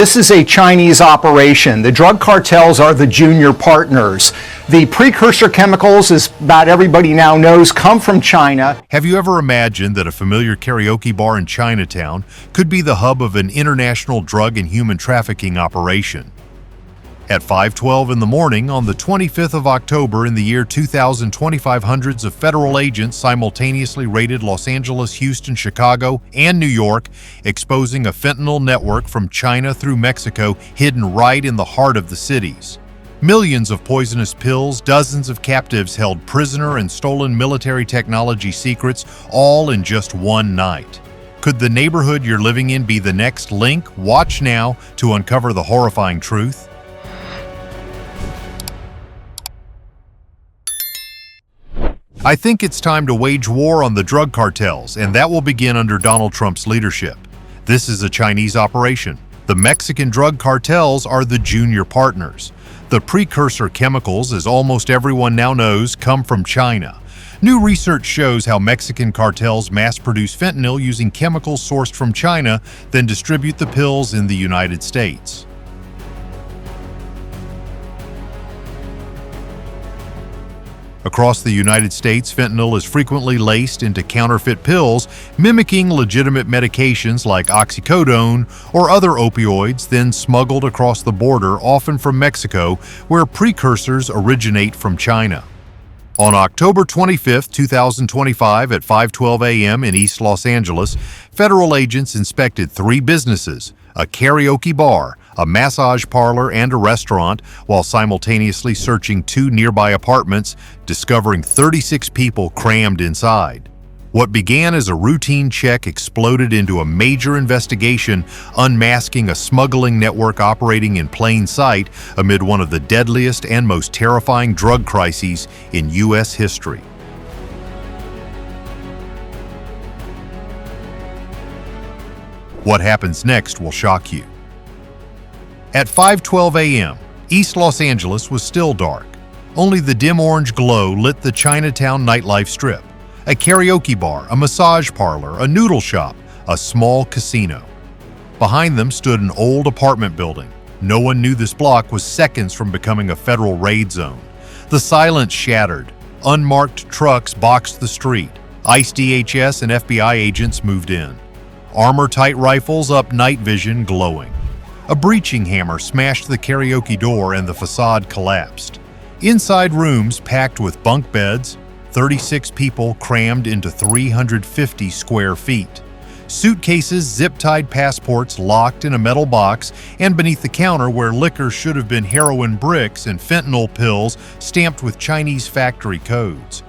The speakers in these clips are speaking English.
This is a Chinese operation. The drug cartels are the junior partners. The precursor chemicals, as about everybody now knows, come from China. Have you ever imagined that a familiar karaoke bar in Chinatown could be the hub of an international drug and human trafficking operation? At 5:12 in the morning on the 25th of October in the year 2025, hundreds of federal agents simultaneously raided Los Angeles, Houston, Chicago, and New York, exposing a fentanyl network from China through Mexico hidden right in the heart of the cities. Millions of poisonous pills, dozens of captives held prisoner, and stolen military technology secrets, all in just one night. Could the neighborhood you're living in be the next link? Watch now to uncover the horrifying truth. I think it's time to wage war on the drug cartels, and that will begin under Donald Trump's leadership. This is a Chinese operation. The Mexican drug cartels are the junior partners. The precursor chemicals, as almost everyone now knows, come from China. New research shows how Mexican cartels mass-produce fentanyl using chemicals sourced from China, then distribute the pills in the United States. Across the United States, fentanyl is frequently laced into counterfeit pills, mimicking legitimate medications like oxycodone or other opioids, then smuggled across the border, often from Mexico, where precursors originate from China. On October 25, 2025, at 5:12 a.m. in East Los Angeles, federal agents inspected 3 businesses, a karaoke bar, a massage parlor, and a restaurant, while simultaneously searching 2 nearby apartments, discovering 36 people crammed inside. What began as a routine check exploded into a major investigation, unmasking a smuggling network operating in plain sight amid one of the deadliest and most terrifying drug crises in U.S. history. What happens next will shock you. At 5:12 a.m., East Los Angeles was still dark. Only the dim orange glow lit the Chinatown nightlife strip. A karaoke bar, a massage parlor, a noodle shop, a small casino. Behind them stood an old apartment building. No one knew this block was seconds from becoming a federal raid zone. The silence shattered. Unmarked trucks boxed the street. ICE, DHS, and FBI agents moved in. Armor-tight rifles up, night vision glowing. A breaching hammer smashed the karaoke door and the facade collapsed. Inside rooms packed with bunk beds, 36 people crammed into 350 square feet. Suitcases, zip-tied passports locked in a metal box, and beneath the counter where liquor should have been heroin bricks and fentanyl pills stamped with Chinese factory codes.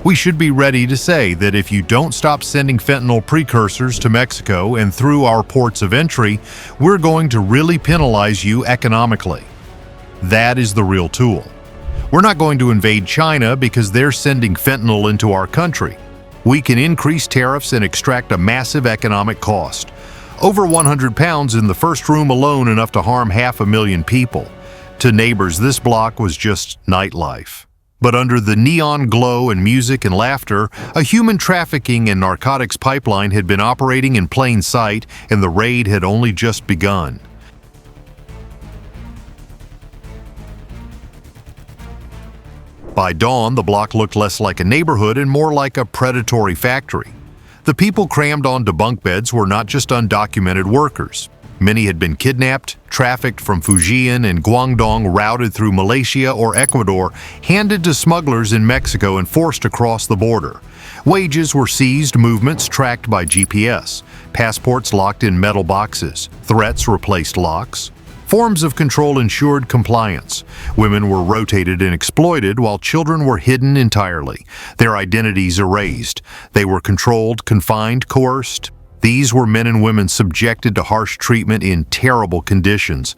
We should be ready to say that if you don't stop sending fentanyl precursors to Mexico and through our ports of entry, we're going to really penalize you economically. That is the real tool. We're not going to invade China because they're sending fentanyl into our country. We can increase tariffs and extract a massive economic cost. Over 100 pounds in the first room alone, enough to harm 500,000 people. To neighbors, this block was just nightlife. But under the neon glow and music and laughter, a human trafficking and narcotics pipeline had been operating in plain sight, and the raid had only just begun. By dawn, the block looked less like a neighborhood and more like a predatory factory. The people crammed onto bunk beds were not just undocumented workers. Many had been kidnapped, trafficked from Fujian and Guangdong, routed through Malaysia or Ecuador, handed to smugglers in Mexico, and forced across the border. Wages were seized, movements tracked by GPS, passports locked in metal boxes, threats replaced locks. Forms of control ensured compliance. Women were rotated and exploited, while children were hidden entirely, their identities erased. They were controlled, confined, coerced. These were men and women subjected to harsh treatment in terrible conditions.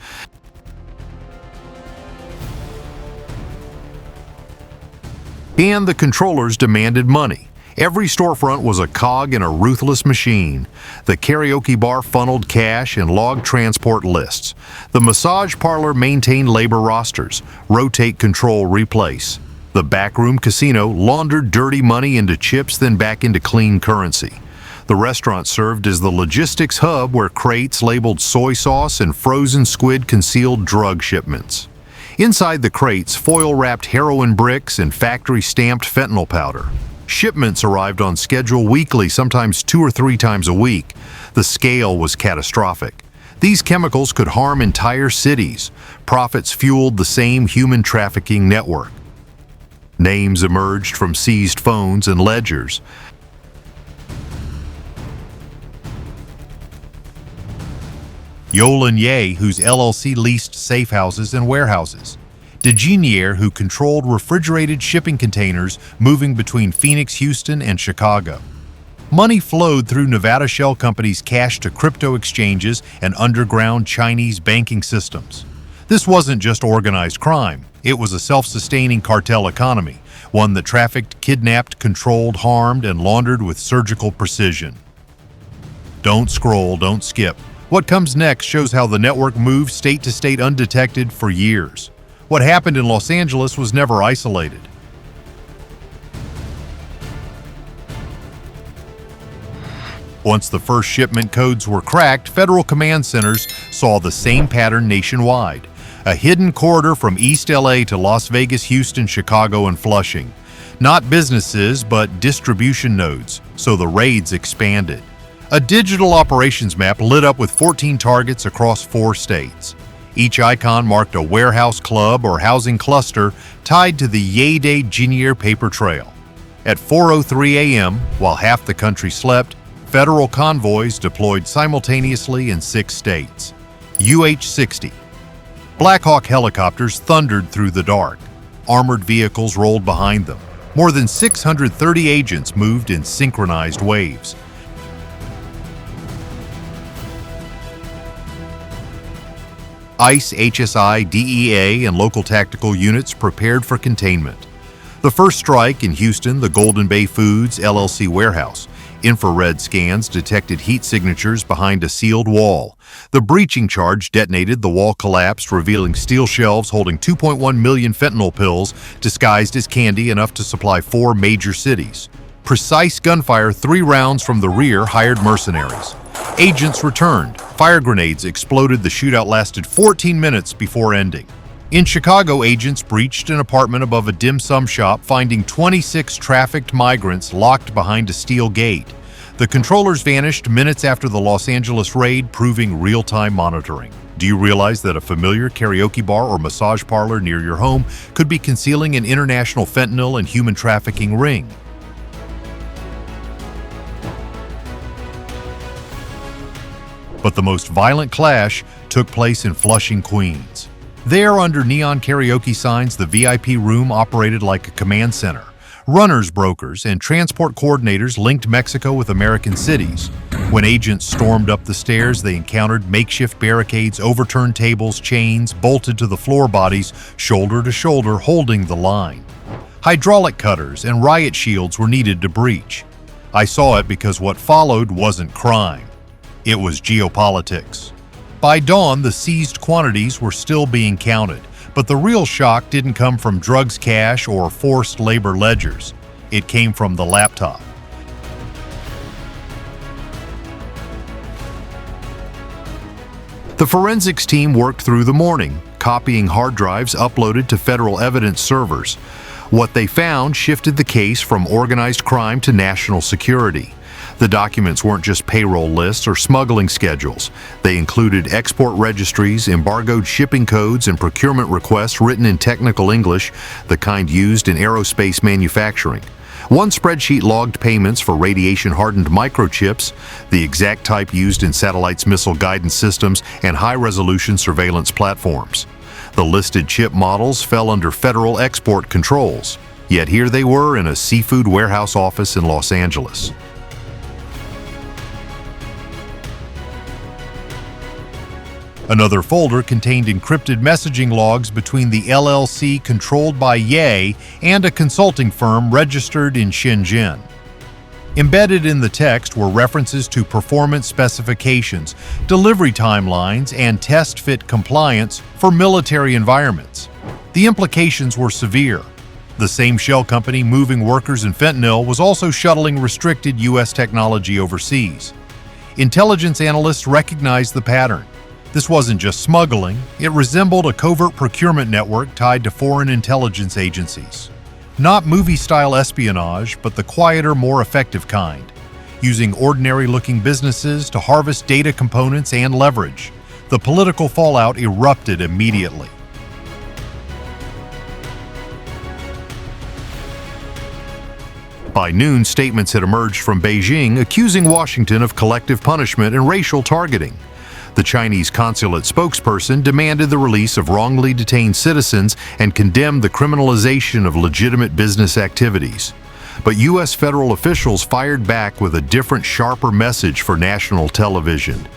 And the controllers demanded money. Every storefront was a cog in a ruthless machine. The karaoke bar funneled cash and logged transport lists. The massage parlor maintained labor rosters, rotate, control, replace. The backroom casino laundered dirty money into chips, then back into clean currency. The restaurant served as the logistics hub where crates labeled soy sauce and frozen squid concealed drug shipments. Inside the crates, foil-wrapped heroin bricks and factory-stamped fentanyl powder. Shipments arrived on schedule weekly, sometimes 2 or 3 times a week. The scale was catastrophic. These chemicals could harm entire cities. Profits fueled the same human trafficking network. Names emerged from seized phones and ledgers. Yolan Ye, whose LLC leased safe houses and warehouses. DeGenier, who controlled refrigerated shipping containers moving between Phoenix, Houston, and Chicago. Money flowed through Nevada shell companies' cash to crypto exchanges and underground Chinese banking systems. This wasn't just organized crime. It was a self-sustaining cartel economy, one that trafficked, kidnapped, controlled, harmed, and laundered with surgical precision. Don't scroll, don't skip. What comes next shows how the network moved state to state undetected for years. What happened in Los Angeles was never isolated. Once the first shipment codes were cracked, federal command centers saw the same pattern nationwide. A hidden corridor from East LA to Las Vegas, Houston, Chicago, and Flushing. Not businesses, but distribution nodes, so the raids expanded. A digital operations map lit up with 14 targets across 4 states. Each icon marked a warehouse club or housing cluster tied to the Ye-de-Genier paper trail. At 4:03 a.m., while half the country slept, federal convoys deployed simultaneously in 6 states. UH-60. Black Hawk helicopters thundered through the dark. Armored vehicles rolled behind them. More than 630 agents moved in synchronized waves. ICE, HSI, DEA, and local tactical units prepared for containment. The first strike in Houston, the Golden Bay Foods LLC warehouse. Infrared scans detected heat signatures behind a sealed wall. The breaching charge detonated, the wall collapsed, revealing steel shelves holding 2.1 million fentanyl pills disguised as candy, enough to supply 4 major cities. Precise gunfire, 3 rounds from the rear, hired mercenaries. Agents returned. Fire grenades exploded. The shootout lasted 14 minutes before ending. In Chicago, agents breached an apartment above a dim sum shop, finding 26 trafficked migrants locked behind a steel gate. The controllers vanished minutes after the Los Angeles raid, proving real-time monitoring. Do you realize that a familiar karaoke bar or massage parlor near your home could be concealing an international fentanyl and human trafficking ring? But the most violent clash took place in Flushing, Queens. There, under neon karaoke signs, the VIP room operated like a command center. Runners, brokers, and transport coordinators linked Mexico with American cities. When agents stormed up the stairs, they encountered makeshift barricades, overturned tables, chains, bolted to the floor bodies, shoulder to shoulder, holding the line. Hydraulic cutters and riot shields were needed to breach. I saw it because what followed wasn't crime. It was geopolitics. By dawn, the seized quantities were still being counted, but the real shock didn't come from drugs cash or forced labor ledgers. It came from the laptop. The forensics team worked through the morning, copying hard drives uploaded to federal evidence servers. What they found shifted the case from organized crime to national security. The documents weren't just payroll lists or smuggling schedules. They included export registries, embargoed shipping codes, and procurement requests written in technical English, the kind used in aerospace manufacturing. One spreadsheet logged payments for radiation-hardened microchips, the exact type used in satellites' missile guidance systems and high-resolution surveillance platforms. The listed chip models fell under federal export controls, yet here they were in a seafood warehouse office in Los Angeles. Another folder contained encrypted messaging logs between the LLC controlled by Ye and a consulting firm registered in Shenzhen. Embedded in the text were references to performance specifications, delivery timelines, and test fit compliance for military environments. The implications were severe. The same shell company moving workers in fentanyl was also shuttling restricted U.S. technology overseas. Intelligence analysts recognized the pattern. This wasn't just smuggling, it resembled a covert procurement network tied to foreign intelligence agencies. Not movie-style espionage, but the quieter, more effective kind, using ordinary-looking businesses to harvest data components and leverage. The political fallout erupted immediately. By noon, statements had emerged from Beijing accusing Washington of collective punishment and racial targeting. The Chinese consulate spokesperson demanded the release of wrongly detained citizens and condemned the criminalization of legitimate business activities. But U.S. federal officials fired back with a different, sharper message for national television.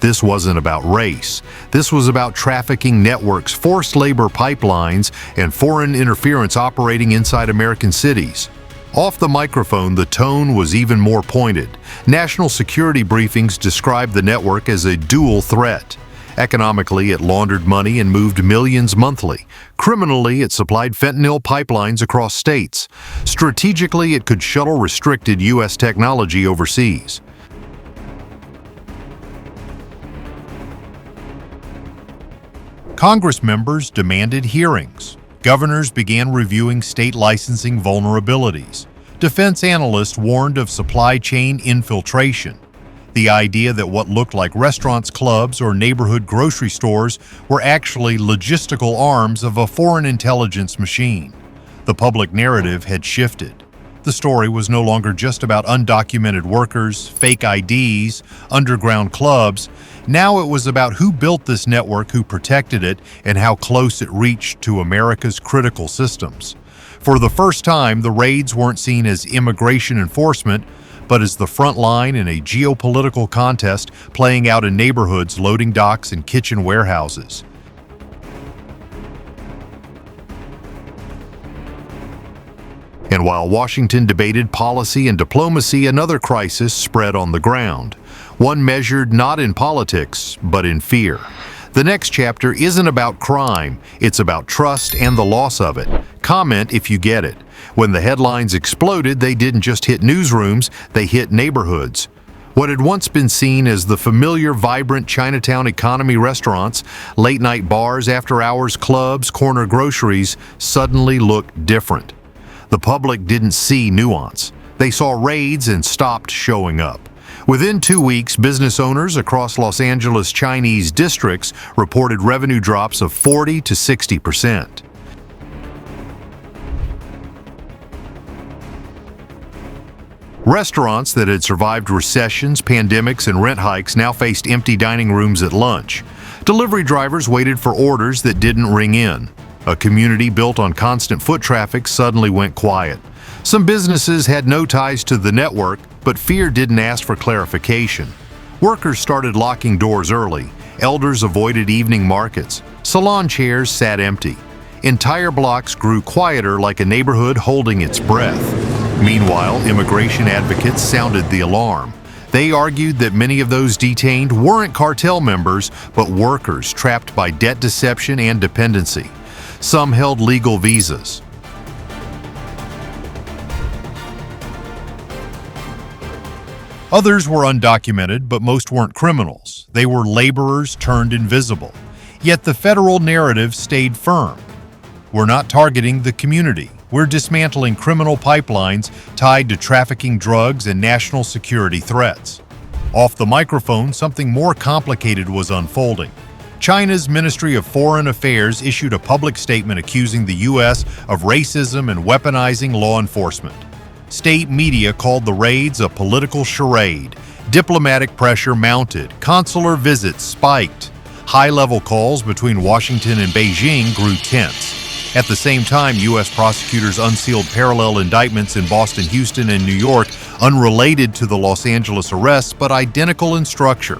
This wasn't about race. This was about trafficking networks, forced labor pipelines, and foreign interference operating inside American cities. Off the microphone, the tone was even more pointed. National security briefings described the network as a dual threat. Economically, it laundered money and moved millions monthly. Criminally, it supplied fentanyl pipelines across states. Strategically, it could shuttle restricted U.S. technology overseas. Congress members demanded hearings. Governors began reviewing state licensing vulnerabilities. Defense analysts warned of supply chain infiltration. The idea that what looked like restaurants, clubs, or neighborhood grocery stores were actually logistical arms of a foreign intelligence machine. The public narrative had shifted. The story was no longer just about undocumented workers, fake IDs, underground clubs. Now it was about who built this network, who protected it, and how close it reached to America's critical systems. For the first time, the raids weren't seen as immigration enforcement, but as the front line in a geopolitical contest playing out in neighborhoods loading docks and kitchen warehouses. And while Washington debated policy and diplomacy, another crisis spread on the ground. One measured not in politics, but in fear. The next chapter isn't about crime, it's about trust and the loss of it. Comment if you get it. When the headlines exploded, they didn't just hit newsrooms, they hit neighborhoods. What had once been seen as the familiar, vibrant Chinatown economy restaurants, late-night bars, after-hours clubs, corner groceries, suddenly looked different. The public didn't see nuance. They saw raids and stopped showing up. Within 2 weeks, business owners across Los Angeles' Chinese districts reported revenue drops of 40 to 60%. Restaurants that had survived recessions, pandemics, and rent hikes now faced empty dining rooms at lunch. Delivery drivers waited for orders that didn't ring in. A community built on constant foot traffic suddenly went quiet. Some businesses had no ties to the network, but fear didn't ask for clarification. Workers started locking doors early. Elders avoided evening markets. Salon chairs sat empty. Entire blocks grew quieter, like a neighborhood holding its breath. Meanwhile, immigration advocates sounded the alarm. They argued that many of those detained weren't cartel members, but workers trapped by debt deception and dependency. Some held legal visas. Others were undocumented, but most weren't criminals. They were laborers turned invisible. Yet the federal narrative stayed firm. We're not targeting the community. We're dismantling criminal pipelines tied to trafficking drugs and national security threats. Off the microphone, something more complicated was unfolding. China's Ministry of Foreign Affairs issued a public statement accusing the U.S. of racism and weaponizing law enforcement. State media called the raids a political charade. Diplomatic pressure mounted. Consular visits spiked. High-level calls between Washington and Beijing grew tense. At the same time, U.S. prosecutors unsealed parallel indictments in Boston, Houston, and New York, unrelated to the Los Angeles arrests but identical in structure.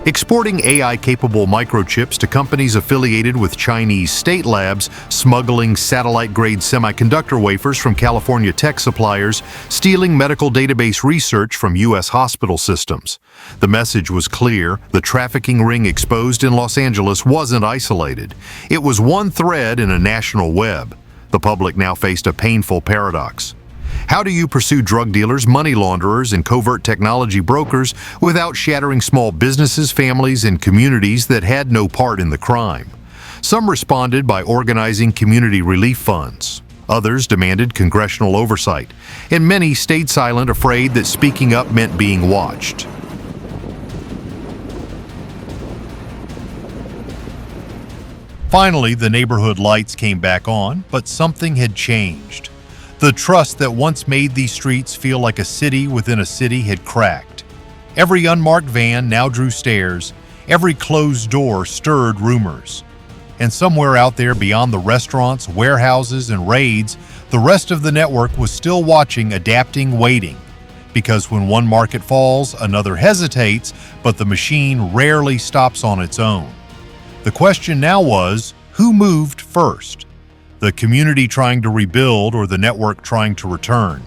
exporting AI-capable microchips to companies affiliated with Chinese state labs, smuggling satellite-grade semiconductor wafers from California tech suppliers, stealing medical database research from U.S. hospital systems. The message was clear: the trafficking ring exposed in Los Angeles wasn't isolated. It was one thread in a national web. The public now faced a painful paradox. How do you pursue drug dealers, money launderers, and covert technology brokers without shattering small businesses, families, and communities that had no part in the crime? Some responded by organizing community relief funds. Others demanded congressional oversight, and many stayed silent, afraid that speaking up meant being watched. Finally, the neighborhood lights came back on, but something had changed. The trust that once made these streets feel like a city within a city had cracked. Every unmarked van now drew stares. Every closed door stirred rumors. And somewhere out there beyond the restaurants, warehouses, and raids, the rest of the network was still watching, adapting, waiting. Because when one market falls, another hesitates, but the machine rarely stops on its own. The question now was, who moved first? The community trying to rebuild, or the network trying to return?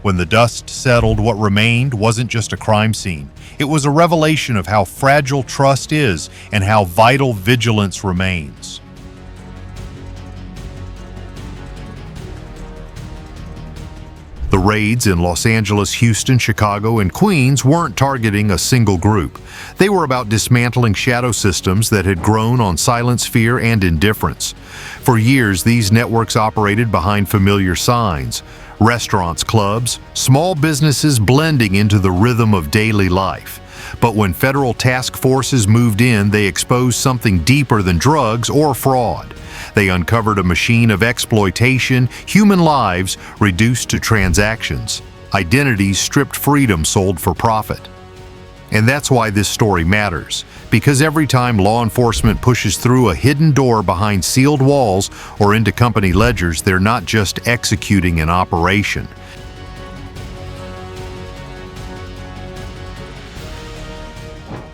When the dust settled, what remained wasn't just a crime scene. It was a revelation of how fragile trust is and how vital vigilance remains. The raids in Los Angeles, Houston, Chicago, and Queens weren't targeting a single group. They were about dismantling shadow systems that had grown on silence, fear, and indifference. For years, these networks operated behind familiar signs: restaurants, clubs, small businesses blending into the rhythm of daily life. But when federal task forces moved in, they exposed something deeper than drugs or fraud. They uncovered a machine of exploitation, human lives reduced to transactions, identities stripped, freedom sold for profit. And that's why this story matters, because every time law enforcement pushes through a hidden door behind sealed walls or into company ledgers, they're not just executing an operation.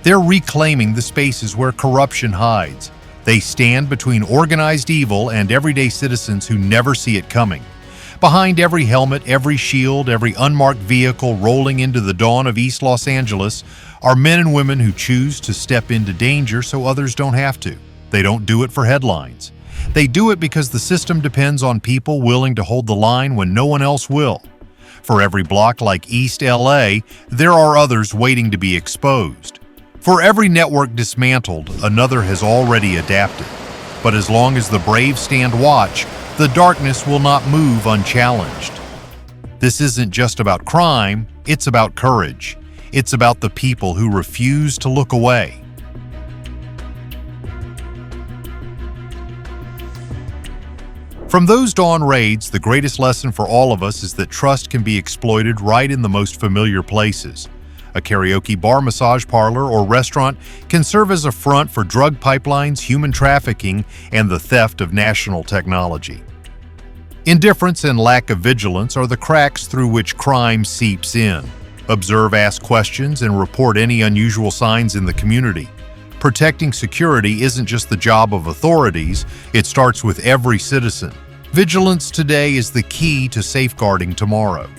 They're reclaiming the spaces where corruption hides. They stand between organized evil and everyday citizens who never see it coming. Behind every helmet, every shield, every unmarked vehicle rolling into the dawn of East Los Angeles are men and women who choose to step into danger so others don't have to. They don't do it for headlines. They do it because the system depends on people willing to hold the line when no one else will. For every block like East LA, there are others waiting to be exposed. For every network dismantled, another has already adapted. But as long as the brave stand watch, the darkness will not move unchallenged. This isn't just about crime, it's about courage. It's about the people who refuse to look away. From those dawn raids, the greatest lesson for all of us is that trust can be exploited right in the most familiar places. A karaoke bar, massage parlor, or restaurant can serve as a front for drug pipelines, human trafficking, and the theft of national technology. Indifference and lack of vigilance are the cracks through which crime seeps in. Observe, ask questions, and report any unusual signs in the community. Protecting security isn't just the job of authorities, it starts with every citizen. Vigilance today is the key to safeguarding tomorrow.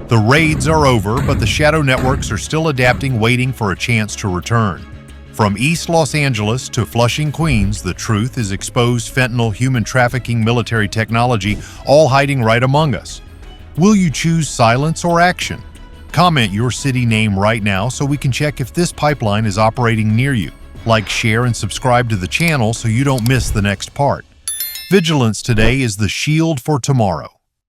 The raids are over, but the shadow networks are still adapting, waiting for a chance to return. From East Los Angeles to Flushing, Queens, the truth is exposed: fentanyl, human trafficking, military technology, all hiding right among us. Will you choose silence or action? Comment your city name right now so we can check if this pipeline is operating near you. Like, share, and subscribe to the channel so you don't miss the next part. Vigilance today is the shield for tomorrow.